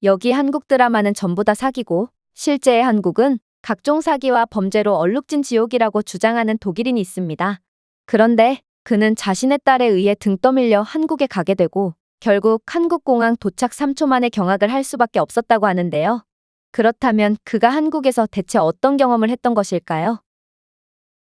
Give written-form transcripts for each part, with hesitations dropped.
여기 한국 드라마는 전부 다 사기고 실제의 한국은 각종 사기와 범죄로 얼룩진 지옥이라고 주장하는 독일인이 있습니다. 그런데 그는 자신의 딸에 의해 등 떠밀려 한국에 가게 되고 결국 한국 공항 도착 3초 만에 경악을 할 수밖에 없었다고 하는데요. 그렇다면 그가 한국에서 대체 어떤 경험을 했던 것일까요?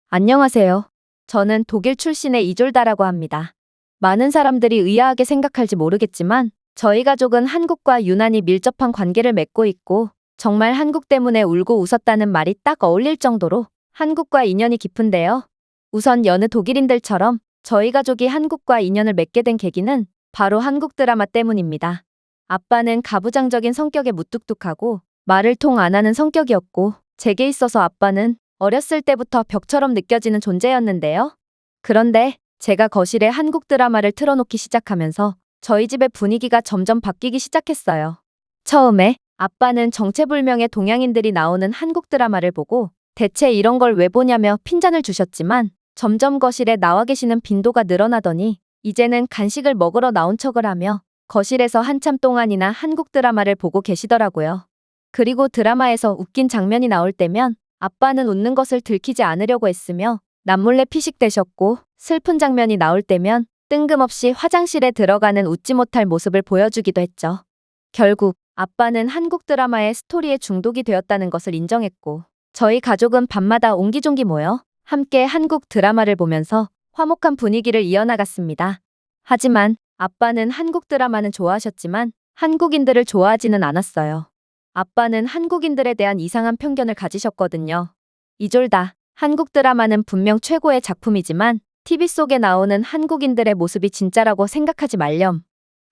안녕하세요. 저는 독일 출신의 이졸다라고 합니다. 많은 사람들이 의아하게 생각할지 모르겠지만 저희 가족은 한국과 유난히 밀접한 관계를 맺고 있고 정말 한국 때문에 울고 웃었다는 말이 딱 어울릴 정도로 한국과 인연이 깊은데요. 우선 여느 독일인들처럼 저희 가족이 한국과 인연을 맺게 된 계기는 바로 한국 드라마 때문입니다. 아빠는 가부장적인 성격에 무뚝뚝하고 말을 통 안 하는 성격이었고 제게 있어서 아빠는 어렸을 때부터 벽처럼 느껴지는 존재였는데요. 그런데 제가 거실에 한국 드라마를 틀어놓기 시작하면서 저희 집의 분위기가 점점 바뀌기 시작했어요. 처음에 아빠는 정체불명의 동양인들이 나오는 한국 드라마를 보고 대체 이런 걸 왜 보냐며 핀잔을 주셨지만 점점 거실에 나와 계시는 빈도가 늘어나더니 이제는 간식을 먹으러 나온 척을 하며 거실에서 한참 동안이나 한국 드라마를 보고 계시더라고요. 그리고 드라마에서 웃긴 장면이 나올 때면 아빠는 웃는 것을 들키지 않으려고 애쓰며 남몰래 피식대셨고 슬픈 장면이 나올 때면 뜬금없이 화장실에 들어가는 웃지 못할 모습을 보여주기도 했죠. 결국 아빠는 한국 드라마의 스토리에 중독이 되었다는 것을 인정했고 저희 가족은 밤마다 옹기종기 모여 함께 한국 드라마를 보면서 화목한 분위기를 이어나갔습니다. 하지만 아빠는 한국 드라마는 좋아하셨지만 한국인들을 좋아하지는 않았어요. 아빠는 한국인들에 대한 이상한 편견을 가지셨거든요. 이졸다, 한국 드라마는 분명 최고의 작품이지만 TV 속에 나오는 한국인들의 모습이 진짜라고 생각하지 말렴.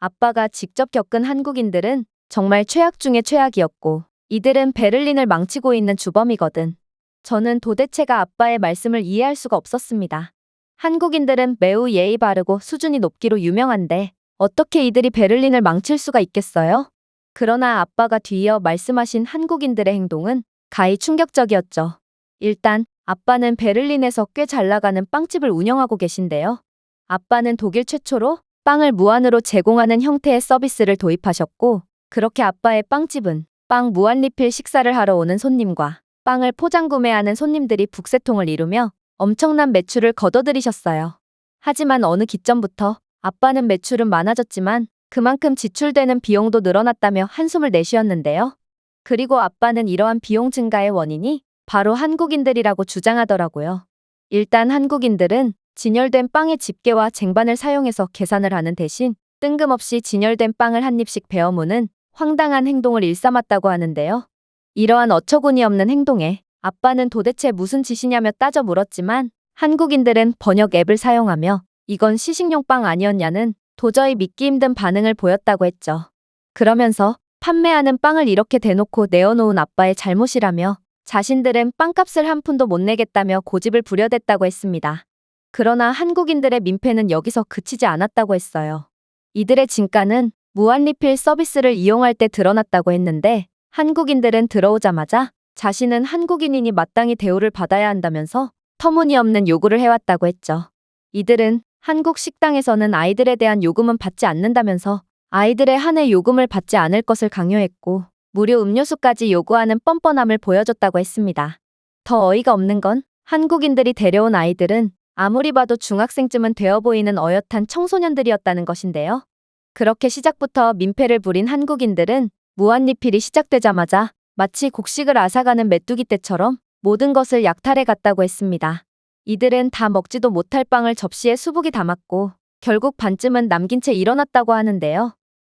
아빠가 직접 겪은 한국인들은 정말 최악 중의 최악이었고 이들은 베를린을 망치고 있는 주범이거든. 저는 도대체가 아빠의 말씀을 이해할 수가 없었습니다. 한국인들은 매우 예의 바르고 수준이 높기로 유명한데 어떻게 이들이 베를린을 망칠 수가 있겠어요? 그러나 아빠가 뒤이어 말씀하신 한국인들의 행동은 가히 충격적이었죠. 일단 아빠는 베를린에서 꽤 잘 나가는 빵집을 운영하고 계신데요. 아빠는 독일 최초로 빵을 무한으로 제공하는 형태의 서비스를 도입하셨고 그렇게 아빠의 빵집은 빵 무한 리필 식사를 하러 오는 손님과 빵을 포장 구매하는 손님들이 북새통을 이루며 엄청난 매출을 거둬들이셨어요. 하지만 어느 기점부터 아빠는 매출은 많아졌지만 그만큼 지출되는 비용도 늘어났다며 한숨을 내쉬었는데요. 그리고 아빠는 이러한 비용 증가의 원인이 바로 한국인들이라고 주장하더라고요. 일단 한국인들은 진열된 빵의 집게와 쟁반을 사용해서 계산을 하는 대신 뜬금없이 진열된 빵을 한 입씩 베어 무는 황당한 행동을 일삼았다고 하는데요. 이러한 어처구니 없는 행동에 아빠는 도대체 무슨 짓이냐며 따져 물었지만 한국인들은 번역 앱을 사용하며 이건 시식용 빵 아니었냐는 도저히 믿기 힘든 반응을 보였다고 했죠. 그러면서 판매하는 빵을 이렇게 대놓고 내어놓은 아빠의 잘못이라며 자신들은 빵값을 한 푼도 못 내겠다며 고집을 부려댔다고 했습니다. 그러나 한국인들의 민폐는 여기서 그치지 않았다고 했어요. 이들의 진가는 무한리필 서비스를 이용할 때 드러났다고 했는데 한국인들은 들어오자마자 자신은 한국인이니 마땅히 대우를 받아야 한다면서 터무니없는 요구를 해왔다고 했죠. 이들은 한국 식당에서는 아이들에 대한 요금은 받지 않는다면서 아이들의 한해 요금을 받지 않을 것을 강요했고 무료 음료수까지 요구하는 뻔뻔함을 보여줬다고 했습니다. 더 어이가 없는 건 한국인들이 데려온 아이들은 아무리 봐도 중학생쯤은 되어 보이는 어엿한 청소년들이었다는 것인데요. 그렇게 시작부터 민폐를 부린 한국인들은 무한리필이 시작되자마자 마치 곡식을 앗아가는 메뚜기 떼처럼 모든 것을 약탈해 갔다고 했습니다. 이들은 다 먹지도 못할 빵을 접시에 수북이 담았고 결국 반쯤은 남긴 채 일어났다고 하는데요.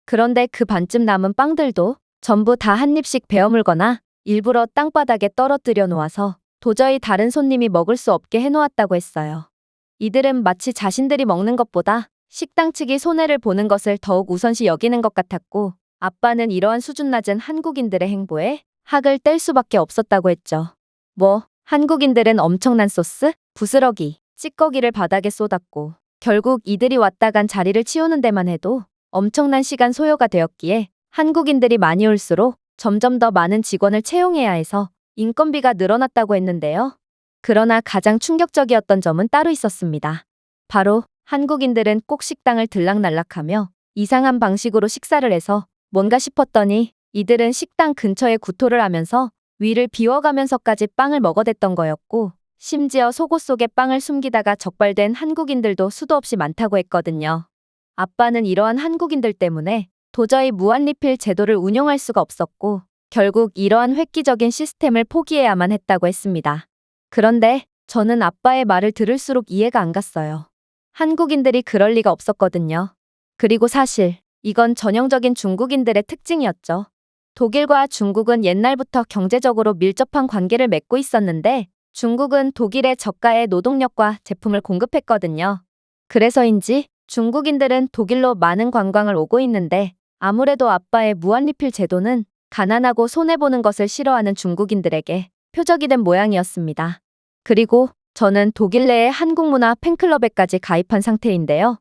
그런데 그 반쯤 남은 빵들도 전부 다 한 입씩 베어 물거나 일부러 땅바닥에 떨어뜨려 놓아서 도저히 다른 손님이 먹을 수 없게 해놓았다고 했어요. 이들은 마치 자신들이 먹는 것보다 식당 측이 손해를 보는 것을 더욱 우선시 여기는 것 같았고 아빠는 이러한 수준 낮은 한국인들의 행보에 학을 뗄 수밖에 없었다고 했죠. 한국인들은 엄청난 소스, 부스러기, 찌꺼기를 바닥에 쏟았고 결국 이들이 왔다 간 자리를 치우는 데만 해도 엄청난 시간 소요가 되었기에 한국인들이 많이 올수록 점점 더 많은 직원을 채용해야 해서 인건비가 늘어났다고 했는데요. 그러나 가장 충격적이었던 점은 따로 있었습니다. 바로 한국인들은 꼭 식당을 들락날락하며 이상한 방식으로 식사를 해서 뭔가 싶었더니 이들은 식당 근처에 구토를 하면서 위를 비워가면서까지 빵을 먹어댔던 거였고, 심지어 속옷 속에 빵을 숨기다가 적발된 한국인들도 수도 없이 많다고 했거든요. 아빠는 이러한 한국인들 때문에 도저히 무한리필 제도를 운영할 수가 없었고, 결국 이러한 획기적인 시스템을 포기해야만 했다고 했습니다. 그런데 저는 아빠의 말을 들을수록 이해가 안 갔어요. 한국인들이 그럴 리가 없었거든요. 그리고 사실 이건 전형적인 중국인들의 특징이었죠. 독일과 중국은 옛날부터 경제적으로 밀접한 관계를 맺고 있었는데 중국은 독일에 저가의 노동력과 제품을 공급했거든요. 그래서인지 중국인들은 독일로 많은 관광을 오고 있는데 아무래도 아빠의 무한리필 제도는 가난하고 손해보는 것을 싫어하는 중국인들에게 표적이 된 모양이었습니다. 그리고 저는 독일 내의 한국문화 팬클럽에까지 가입한 상태인데요.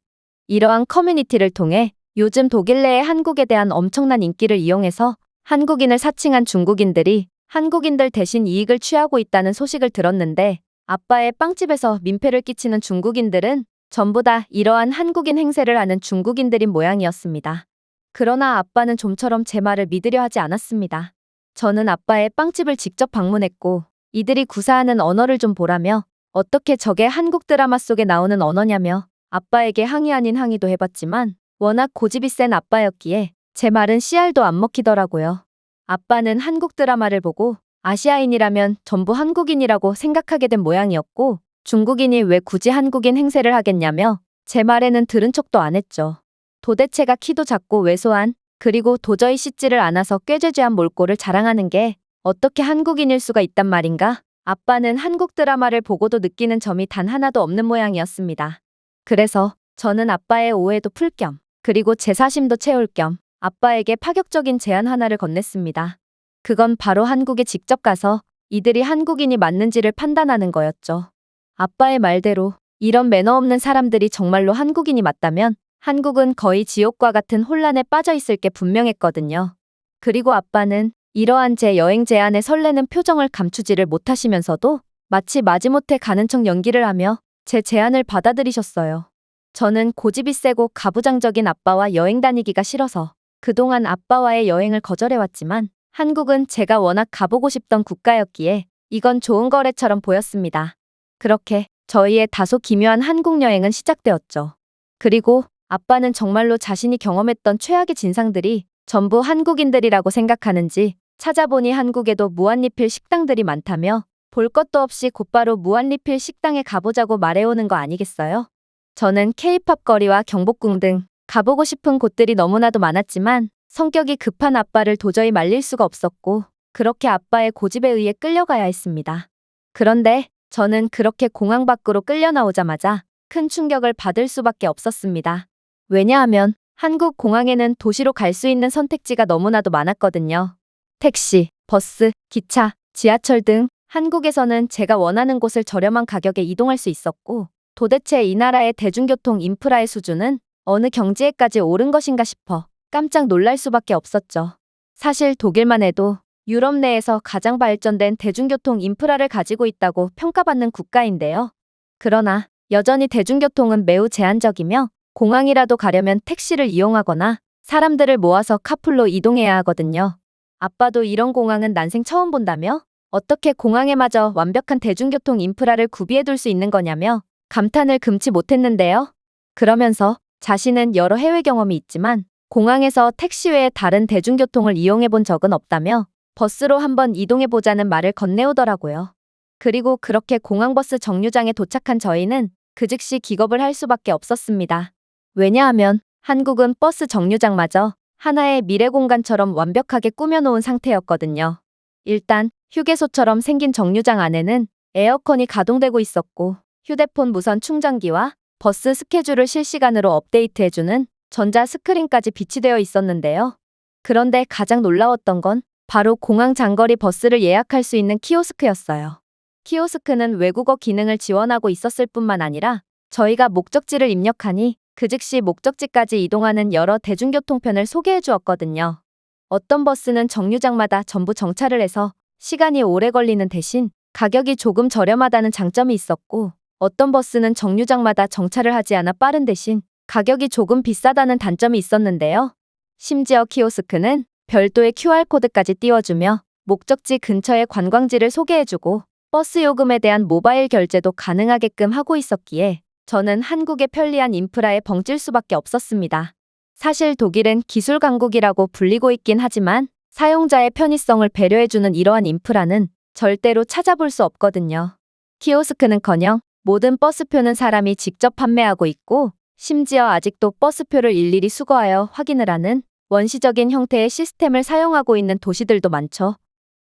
이러한 커뮤니티를 통해 요즘 독일 내의 한국에 대한 엄청난 인기를 이용해서 한국인을 사칭한 중국인들이 한국인들 대신 이익을 취하고 있다는 소식을 들었는데 아빠의 빵집에서 민폐를 끼치는 중국인들은 전부 다 이러한 한국인 행세를 하는 중국인들인 모양이었습니다. 그러나 아빠는 좀처럼 제 말을 믿으려 하지 않았습니다. 저는 아빠의 빵집을 직접 방문했고 이들이 구사하는 언어를 좀 보라며 어떻게 저게 한국 드라마 속에 나오는 언어냐며 아빠에게 항의 아닌 항의도 해봤지만 워낙 고집이 센 아빠였기에 제 말은 씨알도 안 먹히더라고요. 아빠는 한국 드라마를 보고 아시아인이라면 전부 한국인이라고 생각하게 된 모양이었고 중국인이 왜 굳이 한국인 행세를 하겠냐며 제 말에는 들은 척도 안 했죠. 도대체가 키도 작고 왜소한 그리고 도저히 씻지를 않아서 꾀죄죄한 몰골을 자랑하는 게 어떻게 한국인일 수가 있단 말인가? 아빠는 한국 드라마를 보고도 느끼는 점이 단 하나도 없는 모양이었습니다. 그래서 저는 아빠의 오해도 풀 겸 그리고 제 사심도 채울 겸 아빠에게 파격적인 제안 하나를 건넸습니다. 그건 바로 한국에 직접 가서 이들이 한국인이 맞는지를 판단하는 거였죠. 아빠의 말대로 이런 매너 없는 사람들이 정말로 한국인이 맞다면 한국은 거의 지옥과 같은 혼란에 빠져 있을 게 분명했거든요. 그리고 아빠는 이러한 제 여행 제안에 설레는 표정을 감추지를 못하시면서도 마치 마지못해 가는 척 연기를 하며 제 제안을 받아들이셨어요. 저는 고집이 세고 가부장적인 아빠와 여행 다니기가 싫어서 그동안 아빠와의 여행을 거절해왔지만 한국은 제가 워낙 가보고 싶던 국가였기에 이건 좋은 거래처럼 보였습니다. 그렇게 저희의 다소 기묘한 한국 여행은 시작되었죠. 그리고 아빠는 정말로 자신이 경험했던 최악의 진상들이 전부 한국인들이라고 생각하는지 찾아보니 한국에도 무한리필 식당들이 많다며 볼 것도 없이 곧바로 무한리필 식당에 가보자고 말해오는 거 아니겠어요? 저는 케이팝 거리와 경복궁 등 가보고 싶은 곳들이 너무나도 많았지만 성격이 급한 아빠를 도저히 말릴 수가 없었고 그렇게 아빠의 고집에 의해 끌려가야 했습니다. 그런데 저는 그렇게 공항 밖으로 끌려 나오자마자 큰 충격을 받을 수밖에 없었습니다. 왜냐하면 한국 공항에는 도시로 갈 수 있는 선택지가 너무나도 많았거든요. 택시, 버스, 기차, 지하철 등 한국에서는 제가 원하는 곳을 저렴한 가격에 이동할 수 있었고 도대체 이 나라의 대중교통 인프라의 수준은 어느 경지에까지 오른 것인가 싶어 깜짝 놀랄 수밖에 없었죠. 사실 독일만 해도 유럽 내에서 가장 발전된 대중교통 인프라를 가지고 있다고 평가받는 국가인데요. 그러나 여전히 대중교통은 매우 제한적이며 공항이라도 가려면 택시를 이용하거나 사람들을 모아서 카풀로 이동해야 하거든요. 아빠도 이런 공항은 난생 처음 본다며 어떻게 공항에마저 완벽한 대중교통 인프라를 구비해둘 수 있는 거냐며 감탄을 금치 못했는데요. 그러면서 자신은 여러 해외 경험이 있지만 공항에서 택시 외에 다른 대중교통을 이용해 본 적은 없다며 버스로 한번 이동해보자는 말을 건네오더라고요. 그리고 그렇게 공항버스 정류장에 도착한 저희는 그 즉시 기겁을 할 수밖에 없었습니다. 왜냐하면 한국은 버스 정류장마저 하나의 미래 공간처럼 완벽하게 꾸며놓은 상태였거든요. 일단 휴게소처럼 생긴 정류장 안에는 에어컨이 가동되고 있었고 휴대폰 무선 충전기와 버스 스케줄을 실시간으로 업데이트해주는 전자 스크린까지 비치되어 있었는데요. 그런데 가장 놀라웠던 건 바로 공항 장거리 버스를 예약할 수 있는 키오스크였어요. 키오스크는 외국어 기능을 지원하고 있었을 뿐만 아니라 저희가 목적지를 입력하니 그 즉시 목적지까지 이동하는 여러 대중교통편을 소개해 주었거든요. 어떤 버스는 정류장마다 전부 정차를 해서 시간이 오래 걸리는 대신 가격이 조금 저렴하다는 장점이 있었고 어떤 버스는 정류장마다 정차를 하지 않아 빠른 대신 가격이 조금 비싸다는 단점이 있었는데요. 심지어 키오스크는 별도의 QR코드까지 띄워주며 목적지 근처의 관광지를 소개해주고 버스 요금에 대한 모바일 결제도 가능하게끔 하고 있었기에 저는 한국의 편리한 인프라에 벙찔 수밖에 없었습니다. 사실 독일은 기술 강국이라고 불리고 있긴 하지만 사용자의 편의성을 배려해주는 이러한 인프라는 절대로 찾아볼 수 없거든요. 키오스크는커녕 모든 버스표는 사람이 직접 판매하고 있고 심지어 아직도 버스표를 일일이 수거하여 확인을 하는 원시적인 형태의 시스템을 사용하고 있는 도시들도 많죠.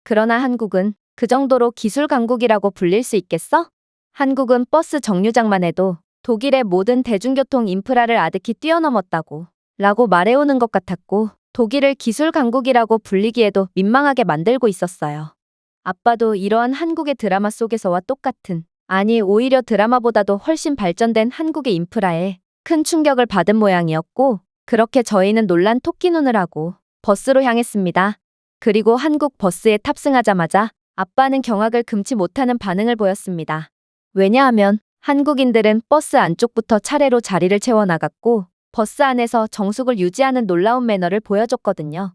그러나 한국은 그 정도로 기술 강국이라고 불릴 수 있겠어? 한국은 버스 정류장만 해도 독일의 모든 대중교통 인프라를 아득히 뛰어넘었다고 라고 말해오는 것 같았고 독일을 기술 강국이라고 불리기에도 민망하게 만들고 있었어요. 아빠도 이러한 한국의 드라마 속에서와 똑같은, 아니 오히려 드라마보다도 훨씬 발전된 한국의 인프라에 큰 충격을 받은 모양이었고 그렇게 저희는 놀란 토끼눈을 하고 버스로 향했습니다. 그리고 한국 버스에 탑승하자마자 아빠는 경악을 금치 못하는 반응을 보였습니다. 왜냐하면 한국인들은 버스 안쪽부터 차례로 자리를 채워나갔고 버스 안에서 정숙을 유지하는 놀라운 매너를 보여줬거든요.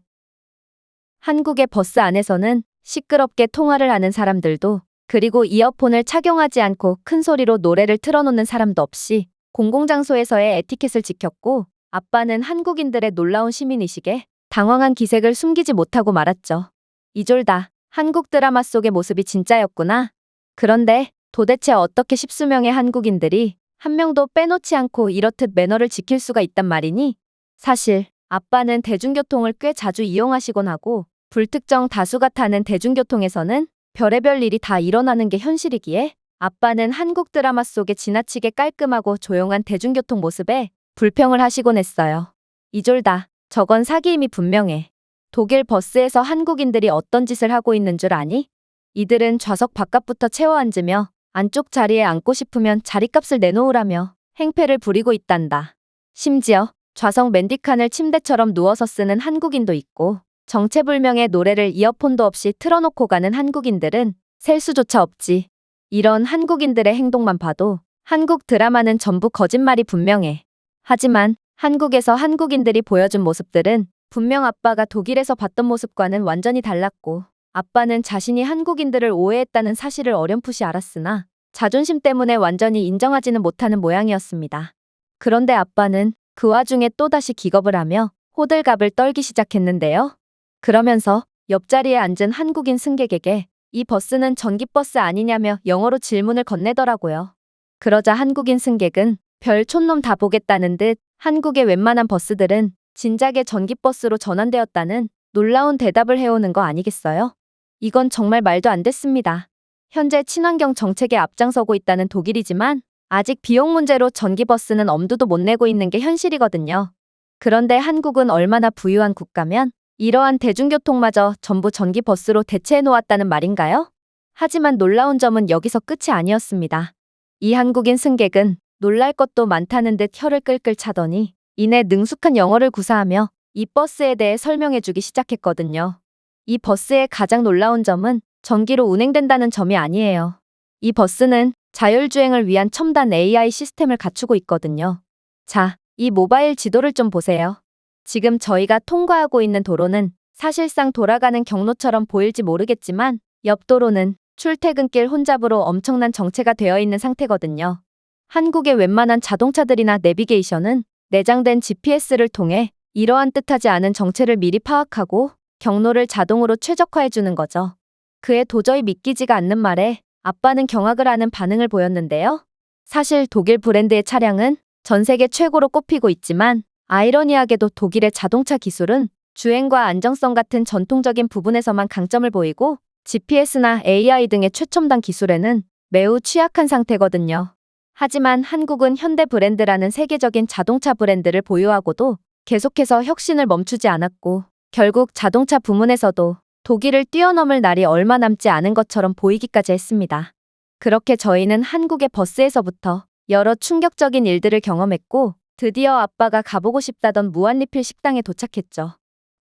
한국의 버스 안에서는 시끄럽게 통화를 하는 사람들도 그리고 이어폰을 착용하지 않고 큰 소리로 노래를 틀어놓는 사람도 없이 공공장소에서의 에티켓을 지켰고 아빠는 한국인들의 놀라운 시민의식에 당황한 기색을 숨기지 못하고 말았죠. 이졸다. 한국 드라마 속의 모습이 진짜였구나. 그런데 도대체 어떻게 십수명의 한국인들이 한 명도 빼놓지 않고 이렇듯 매너를 지킬 수가 있단 말이니? 사실 아빠는 대중교통을 꽤 자주 이용하시곤 하고 불특정 다수가 타는 대중교통에서는 별의별 일이 다 일어나는 게 현실이기에 아빠는 한국 드라마 속의 지나치게 깔끔하고 조용한 대중교통 모습에 불평을 하시곤 했어요. 이졸다. 저건 사기임이 분명해. 독일 버스에서 한국인들이 어떤 짓을 하고 있는 줄 아니? 이들은 좌석 바깥부터 채워 앉으며 안쪽 자리에 앉고 싶으면 자리값을 내놓으라며 행패를 부리고 있단다. 심지어 좌석 맨 뒷칸을 침대처럼 누워서 쓰는 한국인도 있고 정체불명의 노래를 이어폰도 없이 틀어놓고 가는 한국인들은 셀 수조차 없지. 이런 한국인들의 행동만 봐도 한국 드라마는 전부 거짓말이 분명해. 하지만 한국에서 한국인들이 보여준 모습들은 분명 아빠가 독일에서 봤던 모습과는 완전히 달랐고 아빠는 자신이 한국인들을 오해했다는 사실을 어렴풋이 알았으나 자존심 때문에 완전히 인정하지는 못하는 모양이었습니다. 그런데 아빠는 그 와중에 또다시 기겁을 하며 호들갑을 떨기 시작했는데요. 그러면서 옆자리에 앉은 한국인 승객에게 이 버스는 전기버스 아니냐며 영어로 질문을 건네더라고요. 그러자 한국인 승객은 별 촌놈 다 보겠다는 듯 한국의 웬만한 버스들은 진작에 전기버스로 전환되었다는 놀라운 대답을 해오는 거 아니겠어요? 이건 정말 말도 안 됐습니다. 현재 친환경 정책에 앞장서고 있다는 독일이지만 아직 비용 문제로 전기버스는 엄두도 못 내고 있는 게 현실이거든요. 그런데 한국은 얼마나 부유한 국가면 이러한 대중교통마저 전부 전기버스로 대체해 놓았다는 말인가요? 하지만 놀라운 점은 여기서 끝이 아니었습니다. 이 한국인 승객은 놀랄 것도 많다는 듯 혀를 끌끌 차더니 이내 능숙한 영어를 구사하며 이 버스에 대해 설명해주기 시작했거든요. 이 버스의 가장 놀라운 점은 전기로 운행된다는 점이 아니에요. 이 버스는 자율주행을 위한 첨단 AI 시스템을 갖추고 있거든요. 자, 이 모바일 지도를 좀 보세요. 지금 저희가 통과하고 있는 도로는 사실상 돌아가는 경로처럼 보일지 모르겠지만 옆 도로는 출퇴근길 혼잡으로 엄청난 정체가 되어 있는 상태거든요. 한국의 웬만한 자동차들이나 내비게이션은 내장된 GPS를 통해 이러한 뜻하지 않은 정체를 미리 파악하고 경로를 자동으로 최적화해주는 거죠. 그에 도저히 믿기지가 않는 말에 아빠는 경악을 하는 반응을 보였는데요. 사실 독일 브랜드의 차량은 전 세계 최고로 꼽히고 있지만 아이러니하게도 독일의 자동차 기술은 주행과 안정성 같은 전통적인 부분에서만 강점을 보이고 GPS나 AI 등의 최첨단 기술에는 매우 취약한 상태거든요. 하지만 한국은 현대 브랜드라는 세계적인 자동차 브랜드를 보유하고도 계속해서 혁신을 멈추지 않았고 결국 자동차 부문에서도 독일을 뛰어넘을 날이 얼마 남지 않은 것처럼 보이기까지 했습니다. 그렇게 저희는 한국의 버스에서부터 여러 충격적인 일들을 경험했고 드디어 아빠가 가보고 싶다던 무한리필 식당에 도착했죠.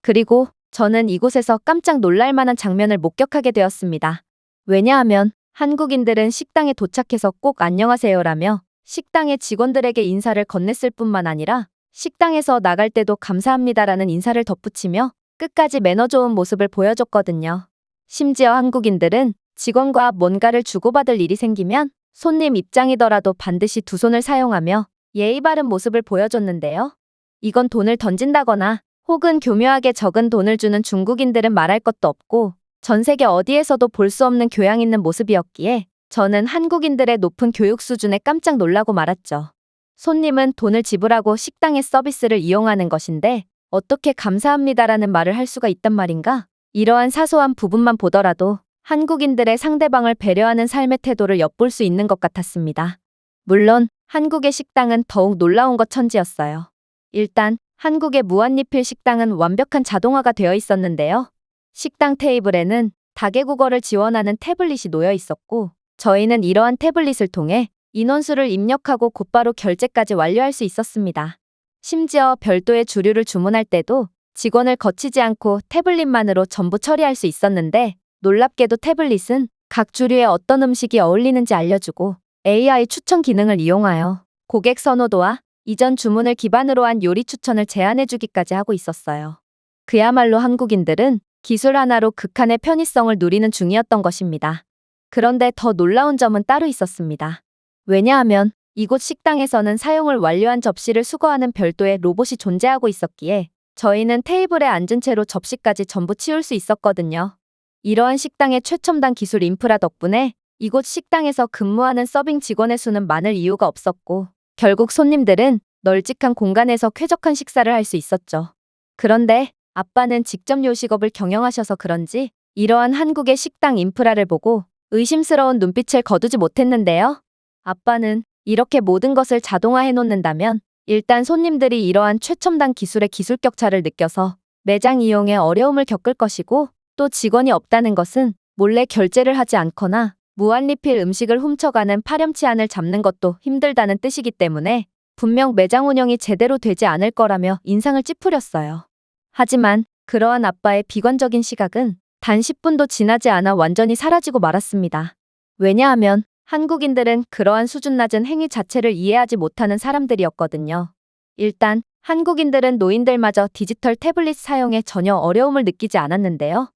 그리고 저는 이곳에서 깜짝 놀랄 만한 장면을 목격하게 되었습니다. 왜냐하면 한국인들은 식당에 도착해서 꼭 안녕하세요라며 식당의 직원들에게 인사를 건넸을 뿐만 아니라 식당에서 나갈 때도 감사합니다라는 인사를 덧붙이며 끝까지 매너 좋은 모습을 보여줬거든요. 심지어 한국인들은 직원과 뭔가를 주고받을 일이 생기면 손님 입장이더라도 반드시 두 손을 사용하며 예의 바른 모습을 보여줬는데요. 이건 돈을 던진다거나 혹은 교묘하게 적은 돈을 주는 중국인들은 말할 것도 없고 전 세계 어디에서도 볼 수 없는 교양 있는 모습이었기에 저는 한국인들의 높은 교육 수준에 깜짝 놀라고 말았죠. 손님은 돈을 지불하고 식당의 서비스를 이용하는 것인데 어떻게 감사합니다라는 말을 할 수가 있단 말인가? 이러한 사소한 부분만 보더라도 한국인들의 상대방을 배려하는 삶의 태도를 엿볼 수 있는 것 같았습니다. 물론 한국의 식당은 더욱 놀라운 것 천지였어요. 일단 한국의 무한리필 식당은 완벽한 자동화가 되어 있었는데요. 식당 테이블에는 다계국어를 지원하는 태블릿이 놓여 있었고 저희는 이러한 태블릿을 통해 인원수를 입력하고 곧바로 결제까지 완료할 수 있었습니다. 심지어 별도의 주류를 주문할 때도 직원을 거치지 않고 태블릿만으로 전부 처리할 수 있었는데 놀랍게도 태블릿은 각 주류에 어떤 음식이 어울리는지 알려주고 AI 추천 기능을 이용하여 고객 선호도와 이전 주문을 기반으로 한 요리 추천을 제안해주기까지 하고 있었어요. 그야말로 한국인들은 기술 하나로 극한의 편의성을 누리는 중이었던 것입니다. 그런데 더 놀라운 점은 따로 있었습니다. 왜냐하면 이곳 식당에서는 사용을 완료한 접시를 수거하는 별도의 로봇이 존재하고 있었기에 저희는 테이블에 앉은 채로 접시까지 전부 치울 수 있었거든요. 이러한 식당의 최첨단 기술 인프라 덕분에 이곳 식당에서 근무하는 서빙 직원의 수는 많을 이유가 없었고 결국 손님들은 널찍한 공간에서 쾌적한 식사를 할 수 있었죠. 그런데 아빠는 직접 요식업을 경영하셔서 그런지 이러한 한국의 식당 인프라를 보고 의심스러운 눈빛을 거두지 못했는데요. 아빠는 이렇게 모든 것을 자동화해 놓는다면 일단 손님들이 이러한 최첨단 기술의 기술 격차를 느껴서 매장 이용에 어려움을 겪을 것이고 또 직원이 없다는 것은 몰래 결제를 하지 않거나 무한리필 음식을 훔쳐가는 파렴치한을 잡는 것도 힘들다는 뜻이기 때문에 분명 매장 운영이 제대로 되지 않을 거라며 인상을 찌푸렸어요. 하지만 그러한 아빠의 비관적인 시각은 단 10분도 지나지 않아 완전히 사라지고 말았습니다. 왜냐하면 한국인들은 그러한 수준 낮은 행위 자체를 이해하지 못하는 사람들이었거든요. 일단 한국인들은 노인들마저 디지털 태블릿 사용에 전혀 어려움을 느끼지 않았는데요.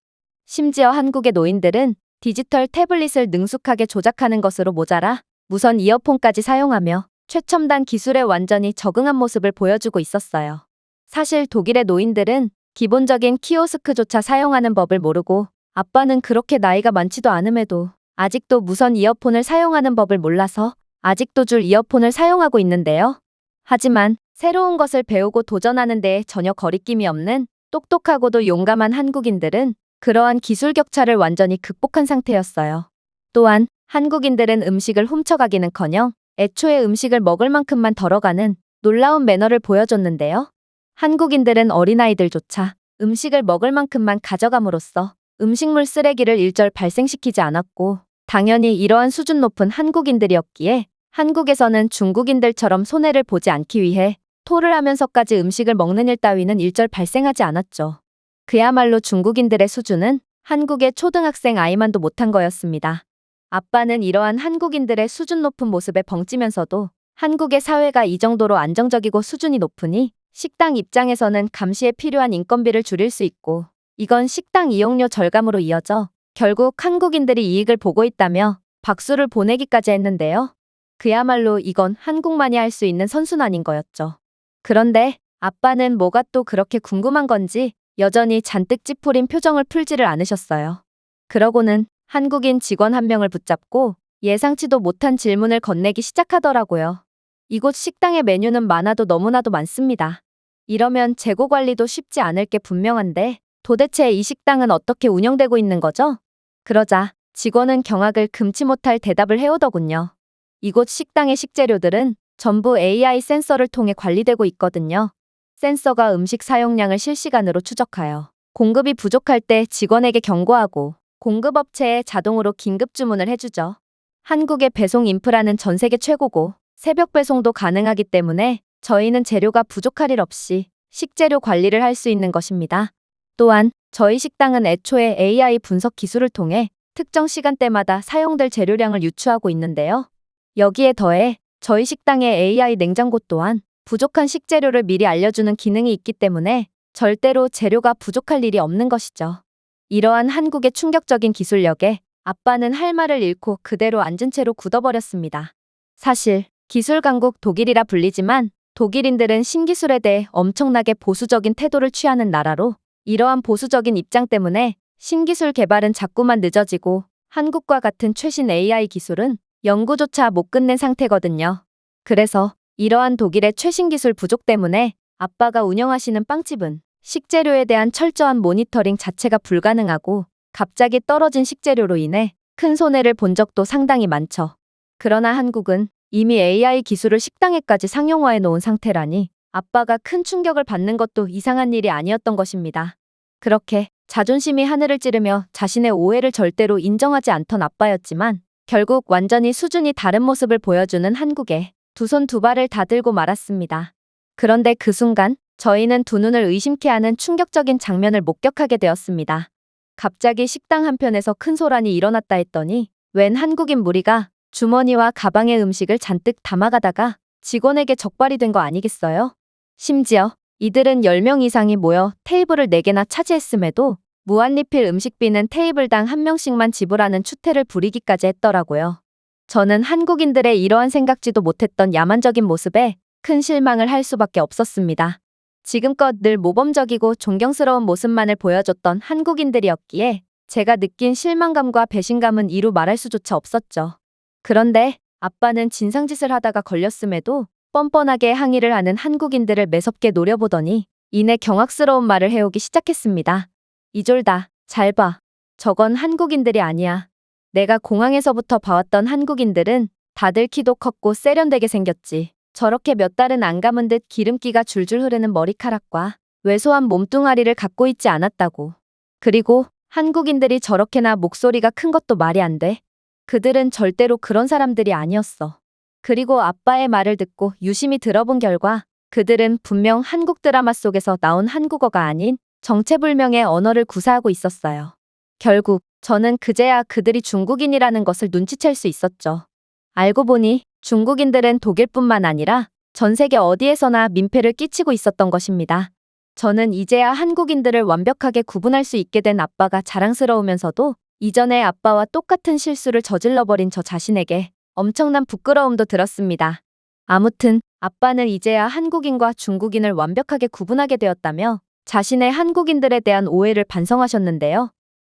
심지어 한국의 노인들은 디지털 태블릿을 능숙하게 조작하는 것으로 모자라 무선 이어폰까지 사용하며 최첨단 기술에 완전히 적응한 모습을 보여주고 있었어요. 사실 독일의 노인들은 기본적인 키오스크조차 사용하는 법을 모르고 아빠는 그렇게 나이가 많지도 않음에도 아직도 무선 이어폰을 사용하는 법을 몰라서 아직도 줄 이어폰을 사용하고 있는데요. 하지만 새로운 것을 배우고 도전하는 데에 전혀 거리낌이 없는 똑똑하고도 용감한 한국인들은 그러한 기술 격차를 완전히 극복한 상태였어요. 또한 한국인들은 음식을 훔쳐가기는커녕 애초에 음식을 먹을 만큼만 덜어가는 놀라운 매너를 보여줬는데요. 한국인들은 어린아이들조차 음식을 먹을 만큼만 가져감으로써 음식물 쓰레기를 일절 발생시키지 않았고 당연히 이러한 수준 높은 한국인들이었기에 한국에서는 중국인들처럼 손해를 보지 않기 위해 토를 하면서까지 음식을 먹는 일 따위는 일절 발생하지 않았죠. 그야말로 중국인들의 수준은 한국의 초등학생 아이만도 못한 거였습니다. 아빠는 이러한 한국인들의 수준 높은 모습에 벙찌면서도 한국의 사회가 이 정도로 안정적이고 수준이 높으니 식당 입장에서는 감시에 필요한 인건비를 줄일 수 있고 이건 식당 이용료 절감으로 이어져 결국 한국인들이 이익을 보고 있다며 박수를 보내기까지 했는데요. 그야말로 이건 한국만이 할 수 있는 선순환인 거였죠. 그런데 아빠는 뭐가 또 그렇게 궁금한 건지 여전히 잔뜩 찌푸린 표정을 풀지를 않으셨어요. 그러고는 한국인 직원 한 명을 붙잡고 예상치도 못한 질문을 건네기 시작하더라고요. 이곳 식당의 메뉴는 많아도 너무나도 많습니다. 이러면 재고 관리도 쉽지 않을 게 분명한데 도대체 이 식당은 어떻게 운영되고 있는 거죠? 그러자 직원은 경악을 금치 못할 대답을 해오더군요. 이곳 식당의 식재료들은 전부 AI 센서를 통해 관리되고 있거든요. 센서가 음식 사용량을 실시간으로 추적하여 공급이 부족할 때 직원에게 경고하고 공급업체에 자동으로 긴급 주문을 해주죠. 한국의 배송 인프라는 전 세계 최고고 새벽 배송도 가능하기 때문에 저희는 재료가 부족할 일 없이 식재료 관리를 할 수 있는 것입니다. 또한 저희 식당은 애초에 AI 분석 기술을 통해 특정 시간대마다 사용될 재료량을 유추하고 있는데요. 여기에 더해 저희 식당의 AI 냉장고 또한 부족한 식재료를 미리 알려주는 기능이 있기 때문에 절대로 재료가 부족할 일이 없는 것이죠. 이러한 한국의 충격적인 기술력에 아빠는 할 말을 잃고 그대로 앉은 채로 굳어버렸습니다. 사실 기술 강국 독일이라 불리지만 독일인들은 신기술에 대해 엄청나게 보수적인 태도를 취하는 나라로 이러한 보수적인 입장 때문에 신기술 개발은 자꾸만 늦어지고 한국과 같은 최신 AI 기술은 연구조차 못 끝낸 상태거든요. 그래서 이러한 독일의 최신 기술 부족 때문에 아빠가 운영하시는 빵집은 식재료에 대한 철저한 모니터링 자체가 불가능하고 갑자기 떨어진 식재료로 인해 큰 손해를 본 적도 상당히 많죠. 그러나 한국은 이미 AI 기술을 식당에까지 상용화해 놓은 상태라니 아빠가 큰 충격을 받는 것도 이상한 일이 아니었던 것입니다. 그렇게 자존심이 하늘을 찌르며 자신의 오해를 절대로 인정하지 않던 아빠였지만 결국 완전히 수준이 다른 모습을 보여주는 한국에 두 손 두 발을 다 들고 말았습니다. 그런데 그 순간 저희는 두 눈을 의심케 하는 충격적인 장면을 목격하게 되었습니다. 갑자기 식당 한편에서 큰 소란이 일어났다 했더니 웬 한국인 무리가 주머니와 가방에 음식을 잔뜩 담아가다가 직원에게 적발이 된 거 아니겠어요? 심지어 이들은 10명 이상이 모여 테이블을 4개나 차지했음에도 무한리필 음식비는 테이블당 1명씩만 지불하는 추태를 부리기까지 했더라고요. 저는 한국인들의 이러한 생각지도 못했던 야만적인 모습에 큰 실망을 할 수밖에 없었습니다. 지금껏 늘 모범적이고 존경스러운 모습만을 보여줬던 한국인들이었기에 제가 느낀 실망감과 배신감은 이루 말할 수조차 없었죠. 그런데 아빠는 진상짓을 하다가 걸렸음에도 뻔뻔하게 항의를 하는 한국인들을 매섭게 노려보더니 이내 경악스러운 말을 해오기 시작했습니다. 이졸다, 잘 봐. 저건 한국인들이 아니야. 내가 공항에서부터 봐왔던 한국인들은 다들 키도 컸고 세련되게 생겼지. 저렇게 몇 달은 안 감은 듯 기름기가 줄줄 흐르는 머리카락과 왜소한 몸뚱아리를 갖고 있지 않았다고. 그리고 한국인들이 저렇게나 목소리가 큰 것도 말이 안 돼. 그들은 절대로 그런 사람들이 아니었어. 그리고 아빠의 말을 듣고 유심히 들어본 결과 그들은 분명 한국 드라마 속에서 나온 한국어가 아닌 정체불명의 언어를 구사하고 있었어요. 결국 저는 그제야 그들이 중국인이라는 것을 눈치챌 수 있었죠. 알고 보니 중국인들은 독일뿐만 아니라 전 세계 어디에서나 민폐를 끼치고 있었던 것입니다. 저는 이제야 한국인들을 완벽하게 구분할 수 있게 된 아빠가 자랑스러우면서도 이전에 아빠와 똑같은 실수를 저질러버린 저 자신에게 엄청난 부끄러움도 들었습니다. 아무튼 아빠는 이제야 한국인과 중국인을 완벽하게 구분하게 되었다며 자신의 한국인들에 대한 오해를 반성하셨는데요.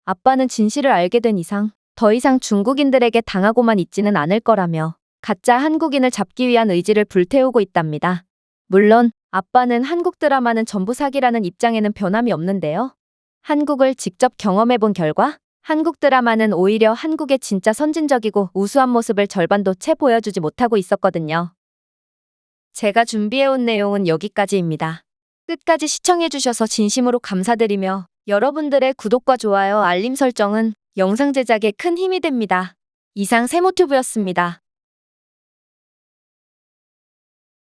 아빠는 진실을 알게 된 이상 더 이상 중국인들에게 당하고만 있지는 않을 거라며 가짜 한국인을 잡기 위한 의지를 불태우고 있답니다. 물론 아빠는 한국 드라마는 전부 사기라는 입장에는 변함이 없는데요. 한국을 직접 경험해본 결과 한국 드라마는 오히려 한국의 진짜 선진적이고 우수한 모습을 절반도 채 보여주지 못하고 있었거든요. 제가 준비해온 내용은 여기까지입니다. 끝까지 시청해주셔서 진심으로 감사드리며 여러분들의 구독과 좋아요, 알림 설정은 영상 제작에 큰 힘이 됩니다. 이상 세모튜브였습니다.